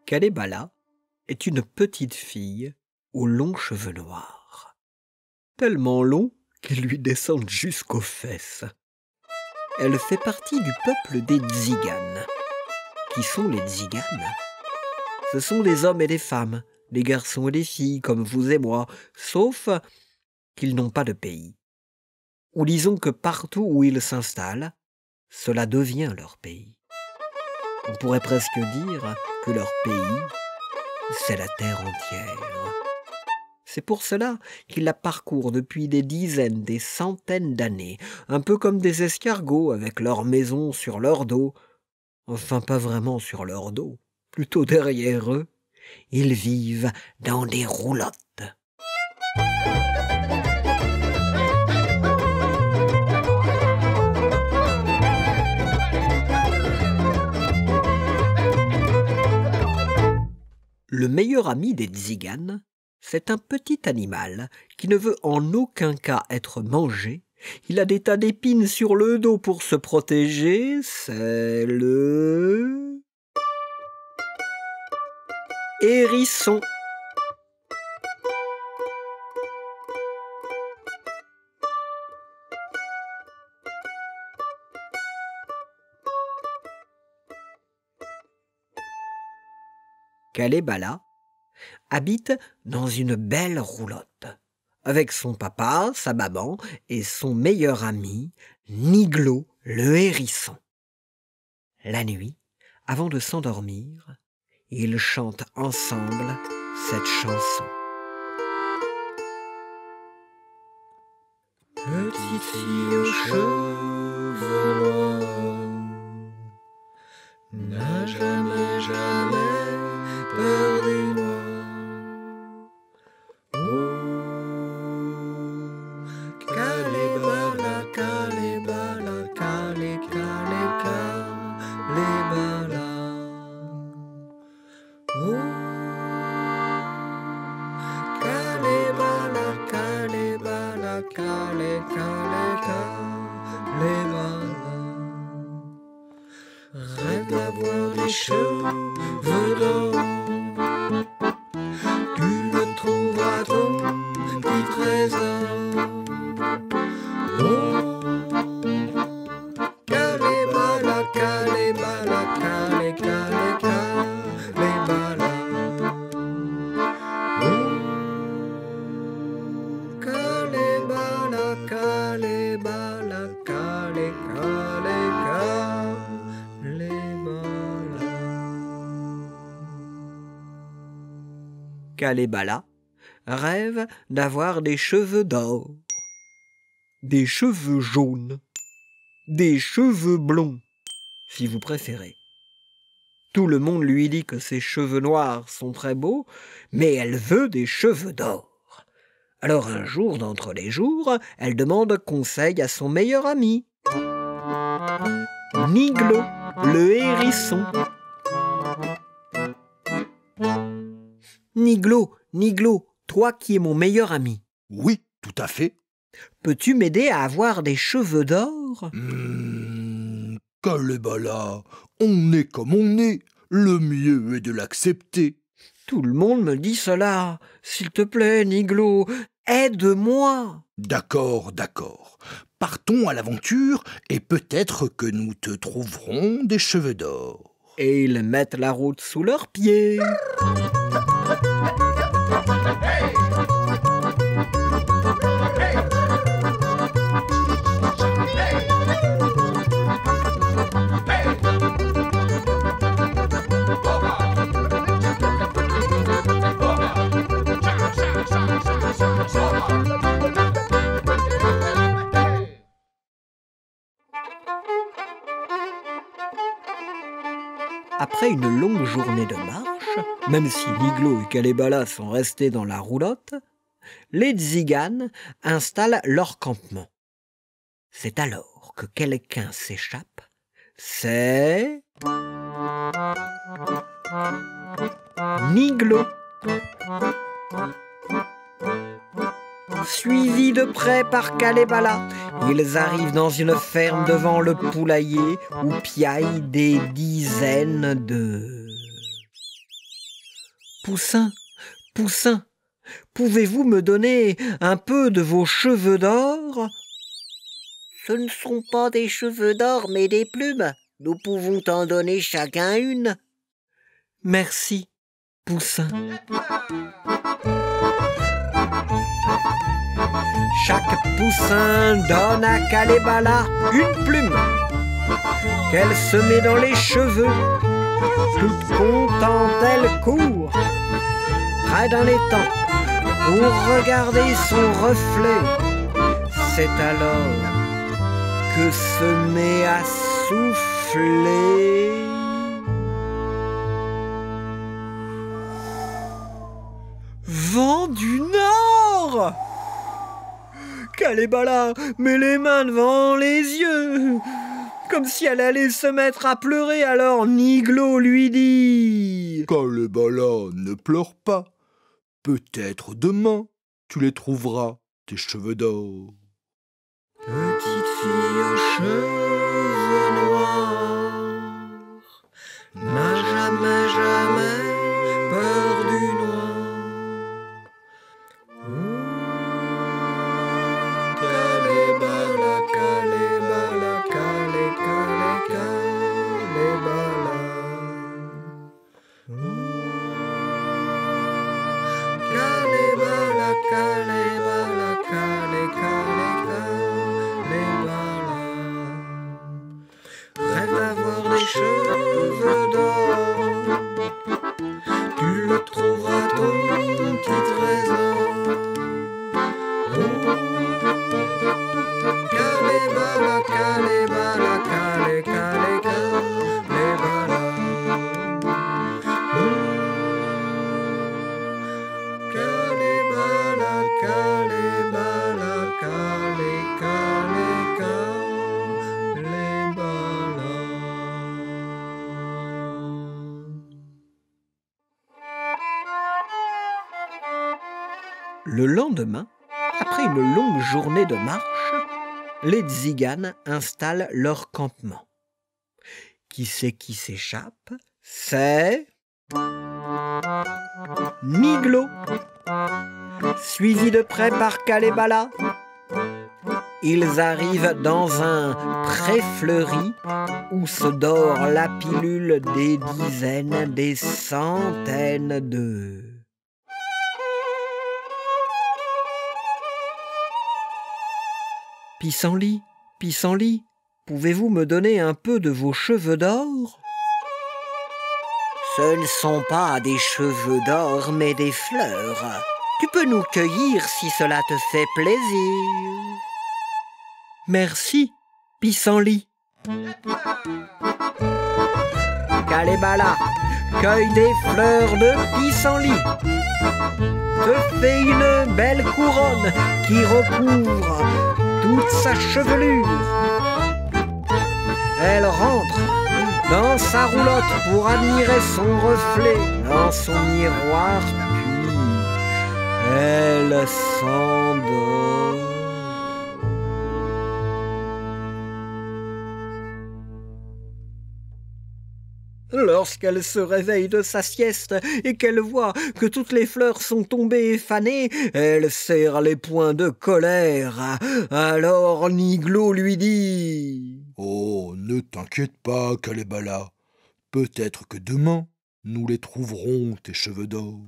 Kalebala est une petite fille aux longs cheveux noirs, tellement longs qu'ils lui descendent jusqu'aux fesses. Elle fait partie du peuple des Tziganes. Qui sont les Tziganes? Ce sont des hommes et des femmes, des garçons et des filles comme vous et moi, sauf qu'ils n'ont pas de pays. Ou disons que partout où ils s'installent, cela devient leur pays. On pourrait presque dire que leur pays, c'est la terre entière. C'est pour cela qu'ils la parcourent depuis des dizaines, des centaines d'années, un peu comme des escargots avec leurs maisons sur leur dos. Enfin, pas vraiment sur leur dos, plutôt derrière eux. Ils vivent dans des roulottes. Le meilleur ami des Tziganes, c'est un petit animal qui ne veut en aucun cas être mangé. Il a des tas d'épines sur le dos pour se protéger. C'est le hérisson. Kalebala habite dans une belle roulotte, avec son papa, sa maman et son meilleur ami, Niglo le hérisson. La nuit, avant de s'endormir, ils chantent ensemble cette chanson. Petite fille aux cheveux noirs, n'a jamais, jamais peur des noirs. Oh, Kalebala, Kalebala, Kale, Kale, Kalebala. Oh, Kalebala, Kalebala, Kale, Kale, Kalebala. Rêve d'avoir des cheveux d'or, tu le trouveras ton petit trésor. Oh, Kalebala, Kalebala, Kale, Kale, Kalebala. Oh, Kalebala, Kalebala, Kale, Kale, Kalebala. Kalebala rêve d'avoir des cheveux d'or, des cheveux jaunes, des cheveux blonds, si vous préférez. Tout le monde lui dit que ses cheveux noirs sont très beaux, mais elle veut des cheveux d'or. Alors un jour d'entre les jours, elle demande conseil à son meilleur ami, Niglo le hérisson. Niglo, Niglo, toi qui es mon meilleur ami. Oui, tout à fait. Peux-tu m'aider à avoir des cheveux d'or? Kalebala, on est comme on est. Le mieux est de l'accepter. Tout le monde me dit cela. S'il te plaît, Niglo, aide-moi. D'accord, d'accord. Partons à l'aventure et peut-être que nous te trouverons des cheveux d'or. Et ils mettent la route sous leurs pieds. Après une longue journée de marche, même si Niglo et Kalebala sont restés dans la roulotte, les Tziganes installent leur campement. C'est alors que quelqu'un s'échappe. C'est Niglo. Suivis de près par Kalevala, ils arrivent dans une ferme devant le poulailler où piaillent des dizaines de... Poussin, Poussin, pouvez-vous me donner un peu de vos cheveux d'or? Ce ne sont pas des cheveux d'or, mais des plumes. Nous pouvons t'en donner chacun une. Merci, Poussin. Chaque poussin donne à Kalevala une plume qu'elle se met dans les cheveux. Toute contente, elle court près d'un étang pour regarder son reflet. C'est alors que se met à souffler. Vent du Nord! Kalevala met les mains devant les yeux, comme si elle allait se mettre à pleurer. Alors Niglo lui dit: Kalevala, ne pleure pas. Peut-être demain, tu les trouveras, tes cheveux d'or. Petite fille aux cheveux noirs n'a jamais, jamais peur du noir. Kalevala, Kalevala, Kale, Kale, Kalevala. Kalevala, Kalevala, Kale, Kale, Kalevala. Rêve d'avoir des cheveux d'or, tu le trouveras ton petit trésor. Kalevala, Kalevala, Kale, Kale, Kalevala. Kalevala, Kalevala, Kale, Kale, Kalevala. Le lendemain, après une longue journée de marche, les tziganes installent leur campement. Qui c'est qui s'échappe? C'est Niglo, suivi de près par Kalevala. Ils arrivent dans un pré fleuri où se dort la pilule des dizaines, des centaines d'œufs. Pissenlit, Pissenlit, pouvez-vous me donner un peu de vos cheveux d'or? Ce ne sont pas des cheveux d'or, mais des fleurs. Tu peux nous cueillir si cela te fait plaisir. Merci, Pissenlit. Kalevala cueille des fleurs de pissenlit, te fait une belle couronne qui recouvre toute sa chevelure. Elle rentre dans sa roulotte pour admirer son reflet dans son miroir, puis elle s'endort. Lorsqu'elle se réveille de sa sieste et qu'elle voit que toutes les fleurs sont tombées et fanées, elle serre les poings de colère. Alors Niglo lui dit: Oh, ne t'inquiète pas, Kalevala. Peut-être que demain, nous les trouverons, tes cheveux d'or.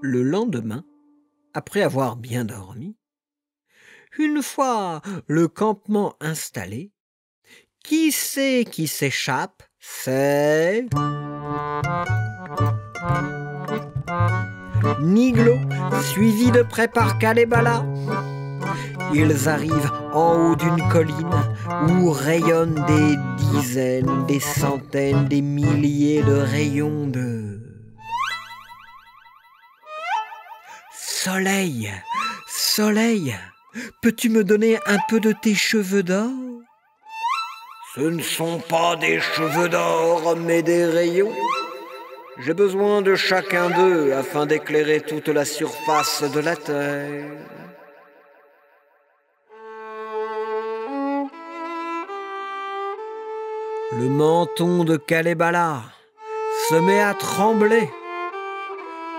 Le lendemain, après avoir bien dormi, Une fois le campement installé, qui c'est qui s'échappe? C'est Niglo, suivi de près par Kalevala. Ils arrivent en haut d'une colline où rayonnent des dizaines, des centaines, des milliers de rayons de soleil. Soleil, peux-tu me donner un peu de tes cheveux d'or? Ce ne sont pas des cheveux d'or, mais des rayons. J'ai besoin de chacun d'eux afin d'éclairer toute la surface de la terre. Le menton de Kalevala se met à trembler,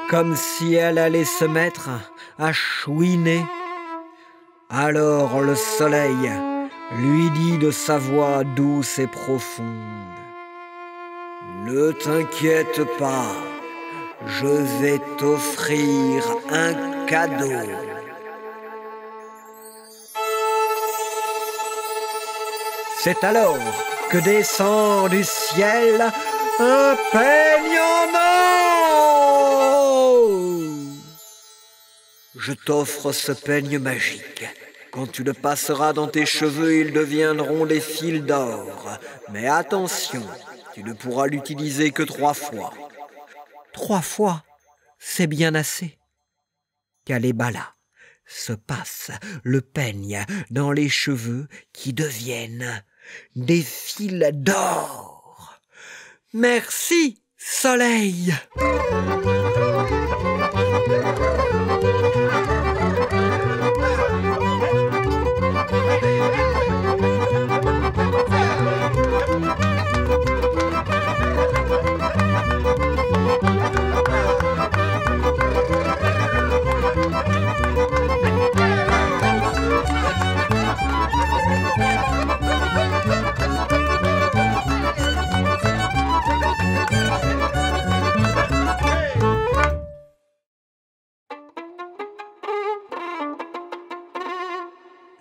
comme si elle allait se mettre à chouiner. Alors le soleil lui dit de sa voix douce et profonde: Ne t'inquiète pas, je vais t'offrir un cadeau. C'est alors que descend du ciel un peigne en or. Je t'offre ce peigne magique. Quand tu le passeras dans tes cheveux, ils deviendront des fils d'or. Mais attention, tu ne pourras l'utiliser que 3 fois. 3 fois, c'est bien assez. Kalevala se passe le peigne dans les cheveux qui deviennent des fils d'or. Merci, soleil!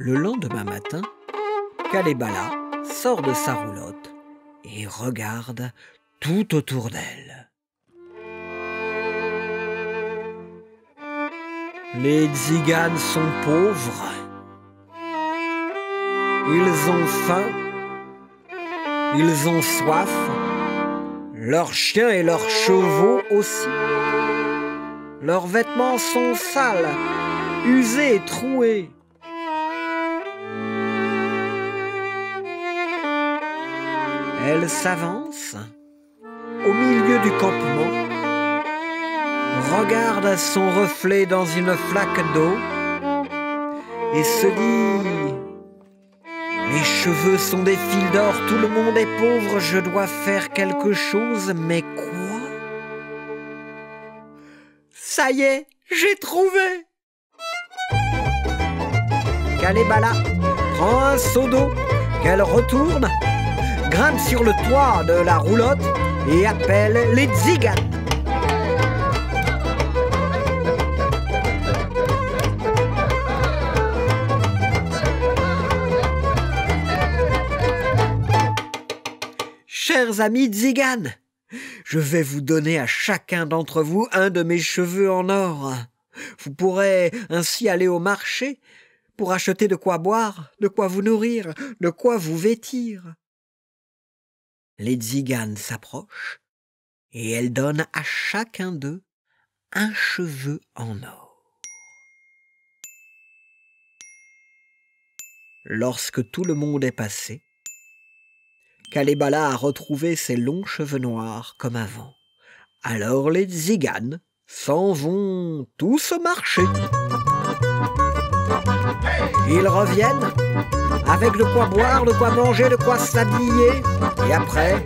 Le lendemain matin, Kalevala sort de sa roulotte et regarde tout autour d'elle. Les tziganes sont pauvres. Ils ont faim. Ils ont soif. Leurs chiens et leurs chevaux aussi. Leurs vêtements sont sales, usés et troués. Elle s'avance au milieu du campement, regarde son reflet dans une flaque d'eau et se dit: mes cheveux sont des fils d'or, tout le monde est pauvre, je dois faire quelque chose, mais quoi? Ça y est, j'ai trouvé! Kalevala prend un seau d'eau qu'elle retourne, grimpe sur le toit de la roulotte et appelle les tziganes. Chers amis tziganes, je vais vous donner à chacun d'entre vous un de mes cheveux en or. Vous pourrez ainsi aller au marché pour acheter de quoi boire, de quoi vous nourrir, de quoi vous vêtir. Les tziganes s'approchent et elle donne à chacun d'eux un cheveu en or. Lorsque tout le monde est passé, Kalevala a retrouvé ses longs cheveux noirs comme avant. Alors les tziganes s'en vont tous au marché. Ils reviennent avec de quoi boire, de quoi manger, de quoi s'habiller. Et après,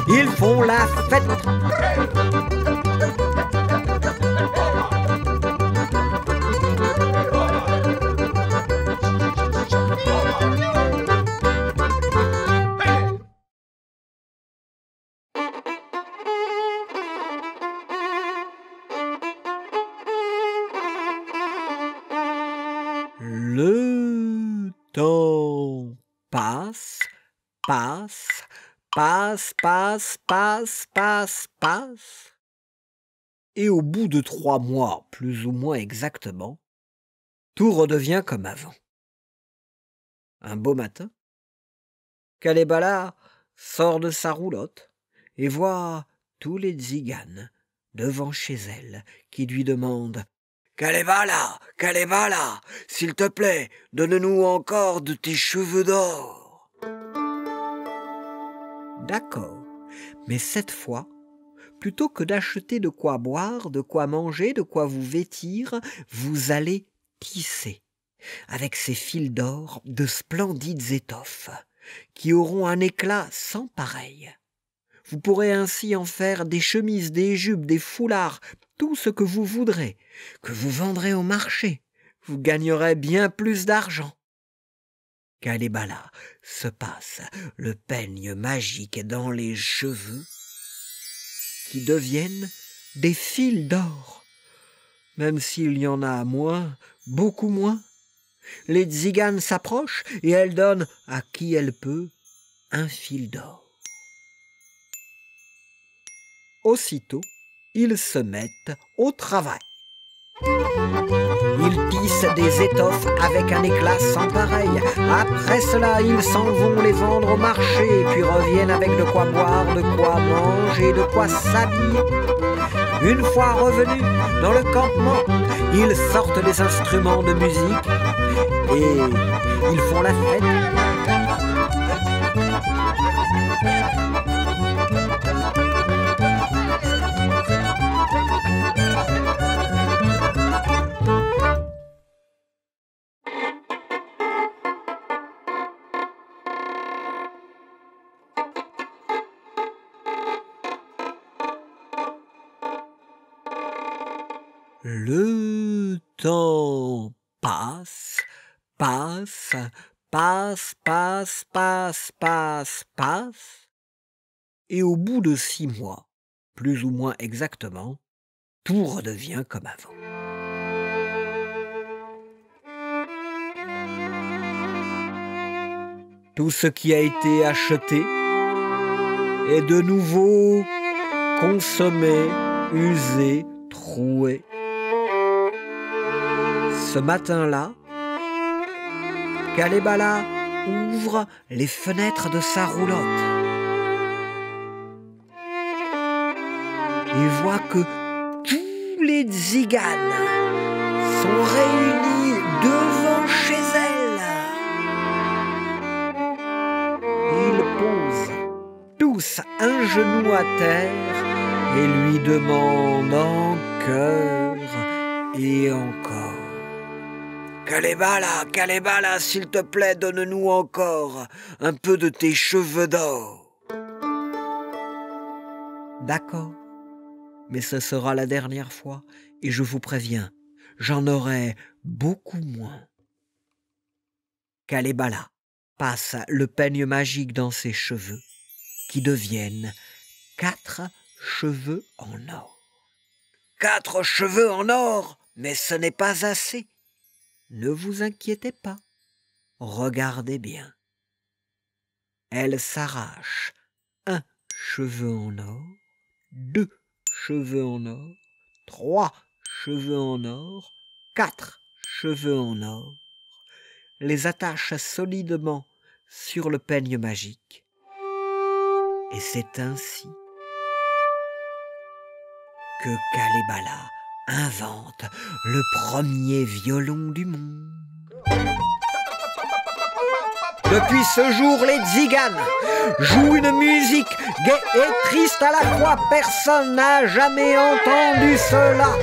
ils font la fête. Le temps passe, passe, passe, passe, passe, passe, passe. Et au bout de 3 mois, plus ou moins exactement, tout redevient comme avant. Un beau matin, Kalebala sort de sa roulotte et voit tous les tziganes devant chez elle qui lui demandent « Kalebala, Kalebala, s'il te plaît, donne-nous encore de tes cheveux d'or. » D'accord, mais cette fois, plutôt que d'acheter de quoi boire, de quoi manger, de quoi vous vêtir, vous allez tisser, avec ces fils d'or, de splendides étoffes, qui auront un éclat sans pareil. Vous pourrez ainsi en faire des chemises, des jupes, des foulards, tout ce que vous voudrez, que vous vendrez au marché. Vous gagnerez bien plus d'argent. Kalebala se passe le peigne magique dans les cheveux, qui deviennent des fils d'or, même s'il y en a moins, beaucoup moins. Les tziganes s'approchent et elle donne à qui elle peut un fil d'or. Aussitôt, ils se mettent au travail. Ils tissent des étoffes avec un éclat sans pareil. Après cela, ils s'en vont les vendre au marché, puis reviennent avec de quoi boire, de quoi manger, de quoi s'habiller. Une fois revenus dans le campement, ils sortent les instruments de musique et ils font la fête. Le temps passe, passe, passe, passe, passe, passe, passe, et au bout de 6 mois, plus ou moins exactement, tout redevient comme avant. Tout ce qui a été acheté est de nouveau consommé, usé, troué. Ce matin-là, Kalebala ouvre les fenêtres de sa roulotte et voit que tous les tziganes sont réunis devant chez elle. Ils posent tous un genou à terre et lui demandent en chœur et encore. Kalebala, Kalebala, s'il te plaît, donne-nous encore un peu de tes cheveux d'or. D'accord, mais ce sera la dernière fois, et je vous préviens, j'en aurai beaucoup moins. Kalebala passe le peigne magique dans ses cheveux, qui deviennent 4 cheveux en or. 4 cheveux en or, mais ce n'est pas assez. Ne vous inquiétez pas, regardez bien. Elle s'arrache 1 cheveu en or, 2 cheveux en or, 3 cheveux en or, 4 cheveux en or, les attache solidement sur le peigne magique. Et c'est ainsi que Kalebala invente le premier violon du monde. Depuis ce jour, les tziganes jouent une musique gaie et triste à la fois. Personne n'a jamais entendu cela.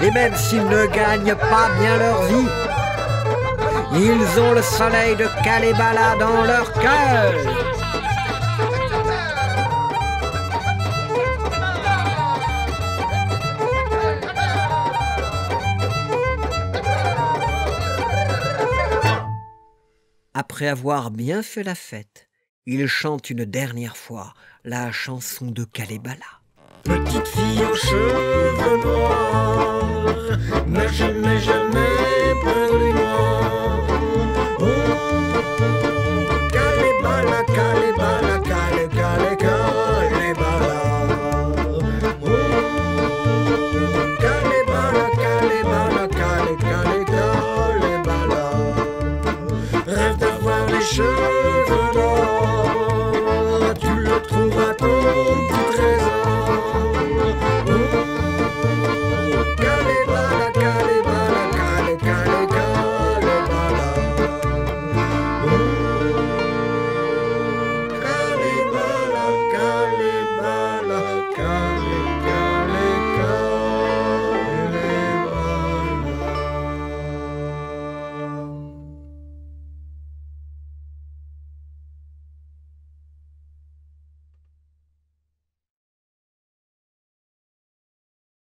Et même s'ils ne gagnent pas bien leur vie, ils ont le soleil de Kalebala dans leur cœur. Après avoir bien fait la fête, il chante une dernière fois la chanson de Kalebala. Petite fille aux cheveux noirs n'a jamais